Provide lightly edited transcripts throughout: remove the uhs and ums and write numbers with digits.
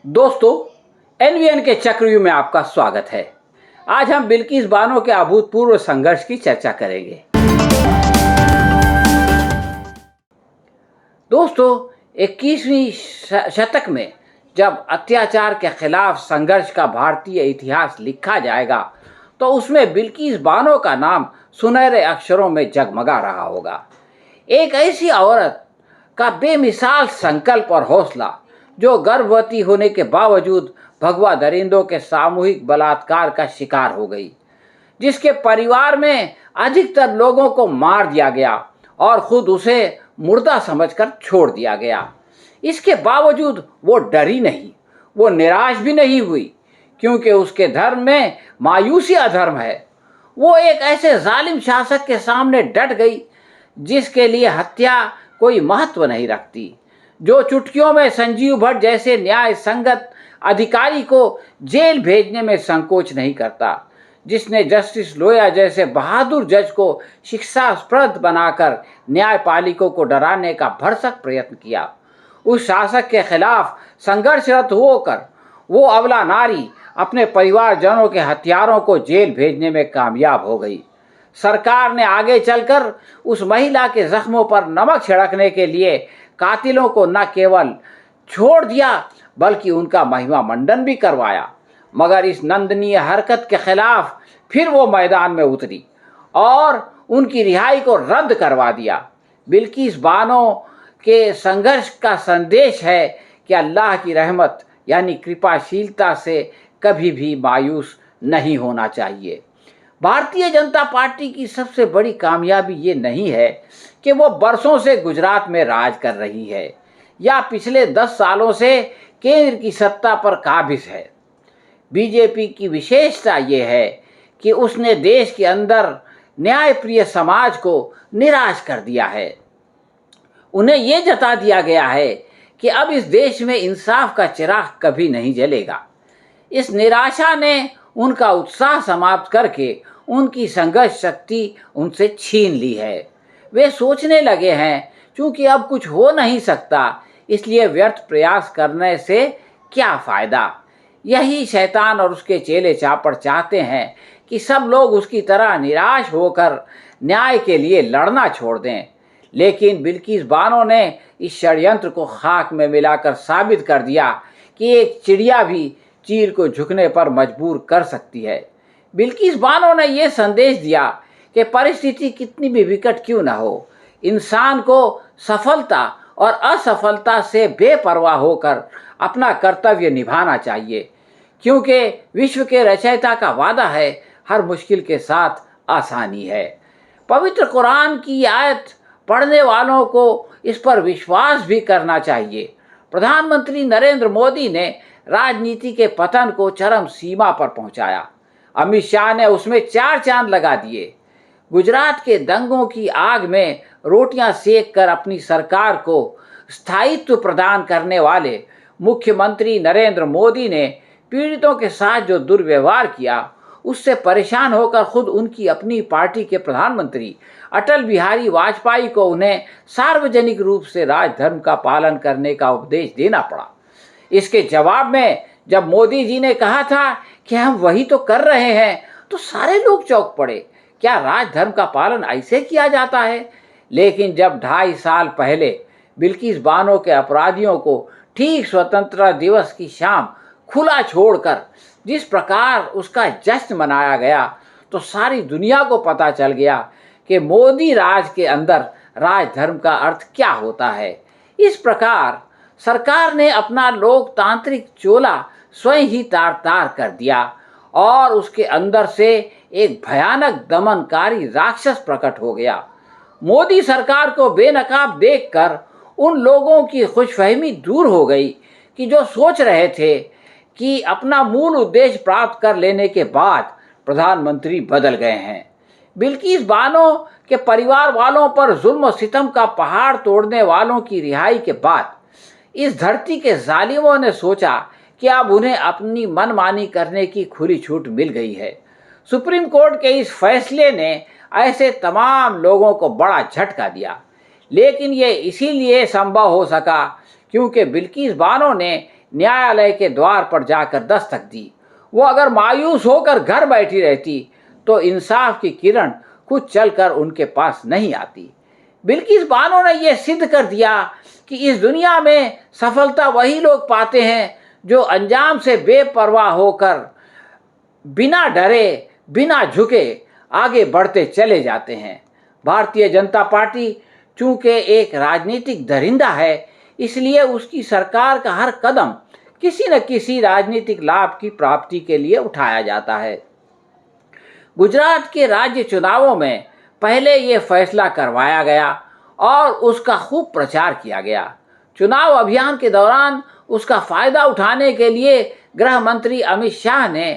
दोस्तों, एनवीएन के चक्रव्यूह में आपका स्वागत है। आज हम बिल्किस बानो के अभूतपूर्व संघर्ष की चर्चा करेंगे। दोस्तों, 21वीं शतक में जब अत्याचार के खिलाफ संघर्ष का भारतीय इतिहास लिखा जाएगा तो उसमें बिल्किस बानो का नाम सुनहरे अक्षरों में जगमगा रहा होगा। एक ऐसी औरत का बेमिसाल संकल्प और हौसला जो गर्भवती होने के बावजूद भगवा दरिंदों के सामूहिक बलात्कार का शिकार हो गई, जिसके परिवार में अधिकतर लोगों को मार दिया गया और खुद उसे मुर्दा समझकर छोड़ दिया गया। इसके बावजूद वो डरी नहीं, वो निराश भी नहीं हुई, क्योंकि उसके धर्म में मायूसी अधर्म है। वो एक ऐसे जालिम शासक के सामने डट गई जिसके लिए हत्या कोई महत्व नहीं रखती, जो चुटकियों में संजीव भट्ट जैसे न्याय संगत अधिकारी को जेल भेजने में संकोच नहीं करता, जिसने जस्टिस लोया जैसे बहादुर जज को शिक्षास्पद बनाकर न्यायपालिकों को डराने का भरसक प्रयत्न किया। उस शासक के खिलाफ संघर्षरत होकर वो अबला नारी अपने परिवारजनों के हथियारों को जेल भेजने में कामयाब हो गई। सरकार ने आगे चलकर उस महिला के जख्मों पर नमक छिड़कने के लिए कातिलों को न केवल छोड़ दिया बल्कि उनका महिमा मंडन भी करवाया। मगर इस नंदनीय हरकत के खिलाफ फिर वो मैदान में उतरी और उनकी रिहाई को रद्द करवा दिया। बिल्किस बानो के संघर्ष का संदेश है कि अल्लाह की रहमत यानी कृपाशीलता से कभी भी मायूस नहीं होना चाहिए। भारतीय जनता पार्टी की सबसे बड़ी कामयाबी ये नहीं है कि वो बरसों से गुजरात में राज कर रही है या पिछले 10 सालों से केंद्र की सत्ता पर काबिज है। बीजेपी की विशेषता ये है कि उसने देश के अंदर न्यायप्रिय समाज को निराश कर दिया है। उन्हें ये जता दिया गया है कि अब इस देश में इंसाफ का चिराग कभी नहीं जलेगा। इस निराशा ने उनका उत्साह समाप्त करके उनकी संघर्ष शक्ति उनसे छीन ली है। वे सोचने लगे हैं क्योंकि अब कुछ हो नहीं सकता, इसलिए व्यर्थ प्रयास करने से क्या फ़ायदा। यही शैतान और उसके चेले चापड़ चाहते हैं कि सब लोग उसकी तरह निराश होकर न्याय के लिए लड़ना छोड़ दें। लेकिन बिल्किस बानो ने इस षड्यंत्र को खाक में मिलाकर साबित कर दिया कि एक चिड़िया भी चील को झुकने पर मजबूर कर सकती है। बिल्किस बानो ने यह संदेश दिया कि परिस्थिति कितनी भी विकट क्यों न हो, इंसान को सफलता और असफलता से बेपरवाह होकर अपना कर्तव्य निभाना चाहिए, क्योंकि विश्व के रचयिता का वादा है हर मुश्किल के साथ आसानी है। पवित्र कुरान की आयत पढ़ने वालों को इस पर विश्वास भी करना चाहिए। प्रधानमंत्री नरेंद्र मोदी ने राजनीति के पतन को चरम सीमा पर पहुंचाया। अमित शाह ने उसमें 4 चांद लगा दिए। गुजरात के दंगों की आग में रोटियां सेक कर अपनी सरकार को स्थायित्व प्रदान करने वाले मुख्यमंत्री नरेंद्र मोदी ने पीड़ितों के साथ जो दुर्व्यवहार किया, उससे परेशान होकर खुद उनकी अपनी पार्टी के प्रधानमंत्री अटल बिहारी वाजपेयी को उन्हें सार्वजनिक रूप से राजधर्म का पालन करने का उपदेश देना पड़ा। इसके जवाब में जब मोदी जी ने कहा था कि हम वही तो कर रहे हैं, तो सारे लोग चौंक पड़े। क्या राजधर्म का पालन ऐसे किया जाता है? लेकिन जब 2.5 साल पहले बिल्किस बानो के अपराधियों को ठीक स्वतंत्रता दिवस की शाम खुला छोड़कर जिस प्रकार उसका जश्न मनाया गया, तो सारी दुनिया को पता चल गया कि मोदी राज के अंदर राजधर्म का अर्थ क्या होता है। इस प्रकार सरकार ने अपना लोकतांत्रिक चोला स्वयं ही तार तार कर दिया और उसके अंदर से एक भयानक दमनकारी राक्षस प्रकट हो गया। मोदी सरकार को बेनकाब देखकर उन लोगों की खुशफहमी दूर हो गई कि जो सोच रहे थे कि अपना मूल उद्देश्य प्राप्त कर लेने के बाद प्रधानमंत्री बदल गए हैं। बिल्किस बानो के परिवार वालों पर जुल्म सितम का पहाड़ तोड़ने वालों की रिहाई के बाद इस धरती के जालिमों ने सोचा कि अब उन्हें अपनी मनमानी करने की खुली छूट मिल गई है। सुप्रीम कोर्ट के इस फैसले ने ऐसे तमाम लोगों को बड़ा झटका दिया, लेकिन ये इसीलिए संभव हो सका क्योंकि बिल्किस बानो ने न्यायालय के द्वार पर जाकर दस्तक दी। वो अगर मायूस होकर घर बैठी रहती तो इंसाफ की किरण खुद चलकर उनके पास नहीं आती। बिल्किस बानो ने यह सिद्ध कर दिया कि इस दुनिया में सफलता वही लोग पाते हैं जो अंजाम से बेपरवाह होकर बिना डरे बिना झुके आगे बढ़ते चले जाते हैं। भारतीय जनता पार्टी चूंकि एक राजनीतिक दरिंदा है, इसलिए उसकी सरकार का हर कदम किसी न किसी राजनीतिक लाभ की प्राप्ति के लिए उठाया जाता है। गुजरात के राज्य चुनावों में पहले ये फैसला करवाया गया और उसका खूब प्रचार किया गया। चुनाव अभियान के दौरान उसका फायदा उठाने के लिए गृह मंत्री अमित शाह ने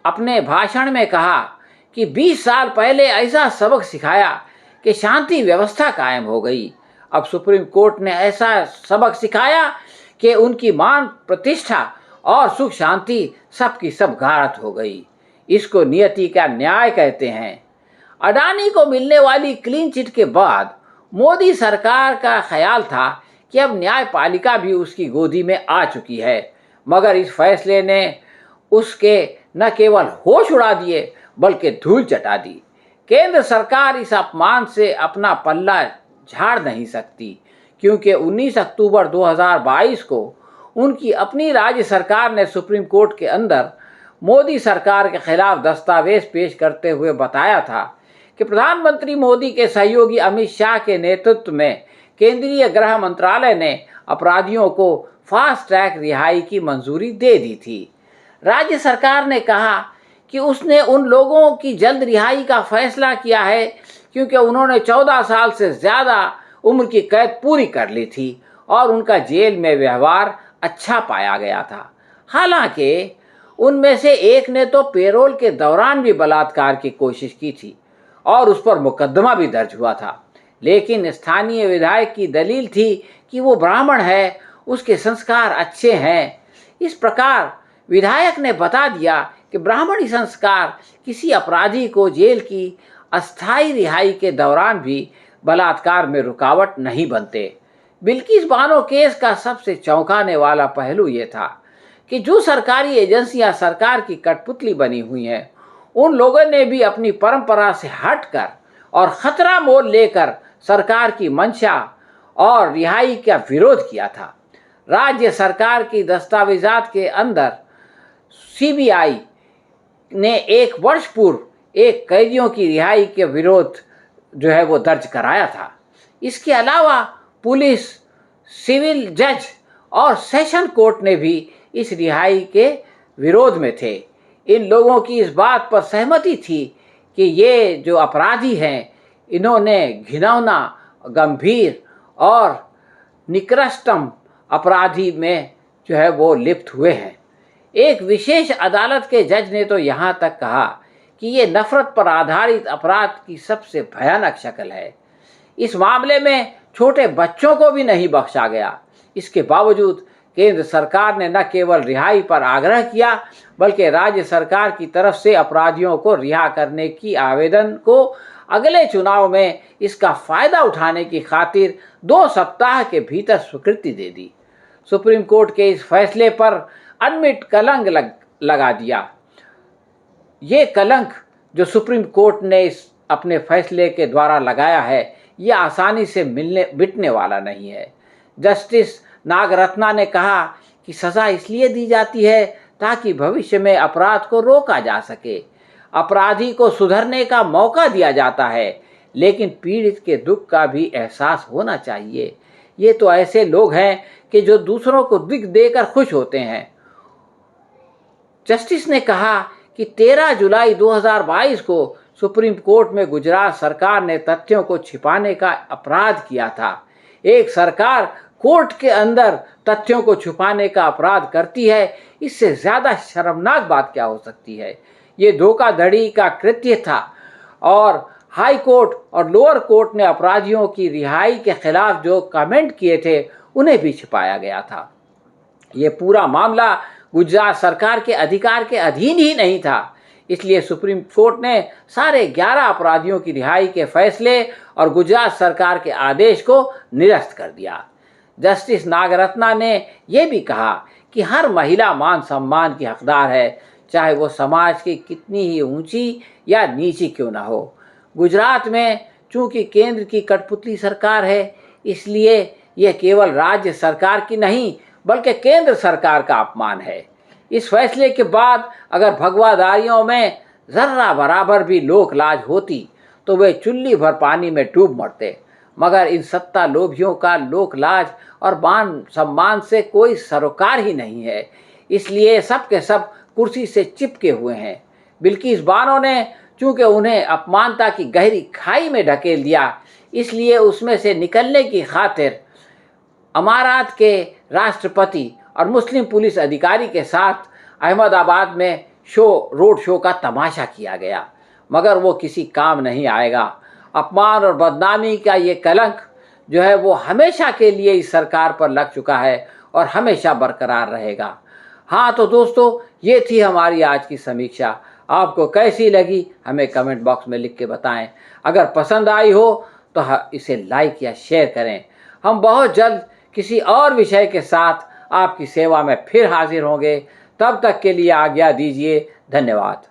अपने भाषण में कहा कि 20 साल पहले ऐसा सबक सिखाया कि शांति व्यवस्था कायम हो गई। अब सुप्रीम कोर्ट ने ऐसा सबक सिखाया कि उनकी मान प्रतिष्ठा और सुख शांति सबकी सब गारत हो गई। इसको नियति का न्याय कहते हैं। अडानी को मिलने वाली क्लीन चिट के बाद मोदी सरकार का ख्याल था कि अब न्यायपालिका भी उसकी गोदी में आ चुकी है, मगर इस फैसले ने उसके न केवल होश उड़ा दिए बल्कि धूल चटा दी। केंद्र सरकार इस अपमान से अपना पल्ला झाड़ नहीं सकती, क्योंकि 19 अक्टूबर 2022 को उनकी अपनी राज्य सरकार ने सुप्रीम कोर्ट के अंदर मोदी सरकार के खिलाफ दस्तावेज पेश करते हुए बताया था कि प्रधानमंत्री मोदी के सहयोगी अमित शाह के नेतृत्व में केंद्रीय गृह मंत्रालय ने अपराधियों को फास्ट ट्रैक रिहाई की मंजूरी दे दी थी। राज्य सरकार ने कहा कि उसने उन लोगों की जल्द रिहाई का फैसला किया है क्योंकि उन्होंने 14 साल से ज़्यादा उम्र की कैद पूरी कर ली थी और उनका जेल में व्यवहार अच्छा पाया गया था। हालांकि उनमें से एक ने तो पेरोल के दौरान भी बलात्कार की कोशिश की थी और उस पर मुकदमा भी दर्ज हुआ था, लेकिन स्थानीय विधायक की दलील थी कि वो ब्राह्मण है, उसके संस्कार अच्छे हैं। इस प्रकार विधायक ने बता दिया कि ब्राह्मणी संस्कार किसी अपराधी को जेल की अस्थायी रिहाई के दौरान भी बलात्कार में रुकावट नहीं बनते। बिल्किस बानो केस का सबसे चौंकाने वाला पहलू ये था कि जो सरकारी एजेंसियां सरकार की कठपुतली बनी हुई हैं, उन लोगों ने भी अपनी परंपरा से हटकर और खतरा मोल लेकर सरकार की मंशा और रिहाई का विरोध किया था। राज्य सरकार की दस्तावेजात के अंदर सीबीआई ने 1 वर्ष पूर्व एक कैदियों की रिहाई के विरोध जो है वो दर्ज कराया था। इसके अलावा पुलिस, सिविल जज और सेशन कोर्ट ने भी इस रिहाई के विरोध में थे। इन लोगों की इस बात पर सहमति थी कि ये जो अपराधी हैं, इन्होंने घिनौना, गंभीर और निकृष्टतम अपराधी में जो है वो लिप्त हुए हैं। एक विशेष अदालत के जज ने तो यहाँ तक कहा कि ये नफरत पर आधारित अपराध की सबसे भयानक शक्ल है। इस मामले में छोटे बच्चों को भी नहीं बख्शा गया। इसके बावजूद केंद्र सरकार ने न केवल रिहाई पर आग्रह किया बल्कि राज्य सरकार की तरफ से अपराधियों को रिहा करने की आवेदन को अगले चुनाव में इसका फायदा उठाने की खातिर 2 सप्ताह के भीतर स्वीकृति दे दी। सुप्रीम कोर्ट के इस फैसले पर अनमिट कलंक लगा दिया। ये कलंक जो सुप्रीम कोर्ट ने इस अपने फैसले के द्वारा लगाया है, यह आसानी से मिटने वाला नहीं है। जस्टिस नागरत्ना ने कहा कि सज़ा इसलिए दी जाती है ताकि भविष्य में अपराध को रोका जा सके। अपराधी को सुधरने का मौका दिया जाता है, लेकिन पीड़ित के दुख का भी एहसास होना चाहिए। ये तो ऐसे लोग हैं कि जो दूसरों को दुख देकर खुश होते हैं। जस्टिस ने कहा कि 13 जुलाई 2022 को सुप्रीम कोर्ट में गुजरात सरकार ने तथ्यों को छिपाने का अपराध किया था। एक सरकार कोर्ट के अंदर तथ्यों को छुपाने का अपराध करती है, इससे ज़्यादा शर्मनाक बात क्या हो सकती है। ये धोखाधड़ी का कृत्य था और हाई कोर्ट और लोअर कोर्ट ने अपराधियों की रिहाई के खिलाफ जो कमेंट किए थे उन्हें भी छिपाया गया था। ये पूरा मामला गुजरात सरकार के अधिकार के अधीन ही नहीं था, इसलिए सुप्रीम कोर्ट ने सारे 11 अपराधियों की रिहाई के फैसले और गुजरात सरकार के आदेश को निरस्त कर दिया। जस्टिस नागरत्ना ने यह भी कहा कि हर महिला मान सम्मान की हकदार है, चाहे वो समाज की कितनी ही ऊंची या नीची क्यों ना हो। गुजरात में चूंकि केंद्र की कठपुतली सरकार है, इसलिए यह केवल राज्य सरकार की नहीं बल्कि केंद्र सरकार का अपमान है। इस फैसले के बाद अगर भगवादारियों में जर्रा बराबर भी लोक लाज होती तो वे चुल्ली भर पानी में डूब मरते, मगर इन सत्ता लोभियों का लोक लाज और मान सम्मान से कोई सरोकार ही नहीं है, इसलिए सब के सब कुर्सी से चिपके हुए हैं। बिल्किस बानो ने चूंकि उन्हें अपमानता की गहरी खाई में ढकेल दिया, इसलिए उसमें से निकलने की खातिर अमारात के राष्ट्रपति और मुस्लिम पुलिस अधिकारी के साथ अहमदाबाद में रोड शो का तमाशा किया गया, मगर वो किसी काम नहीं आएगा। अपमान और बदनामी का ये कलंक जो है वो हमेशा के लिए इस सरकार पर लग चुका है और हमेशा बरकरार रहेगा। हाँ तो दोस्तों, ये थी हमारी आज की समीक्षा। आपको कैसी लगी हमें कमेंट बॉक्स में लिख के बताएं। अगर पसंद आई हो तो इसे लाइक या शेयर करें। हम बहुत जल्द किसी और विषय के साथ आपकी सेवा में फिर हाजिर होंगे। तब तक के लिए आज्ञा दीजिए। धन्यवाद।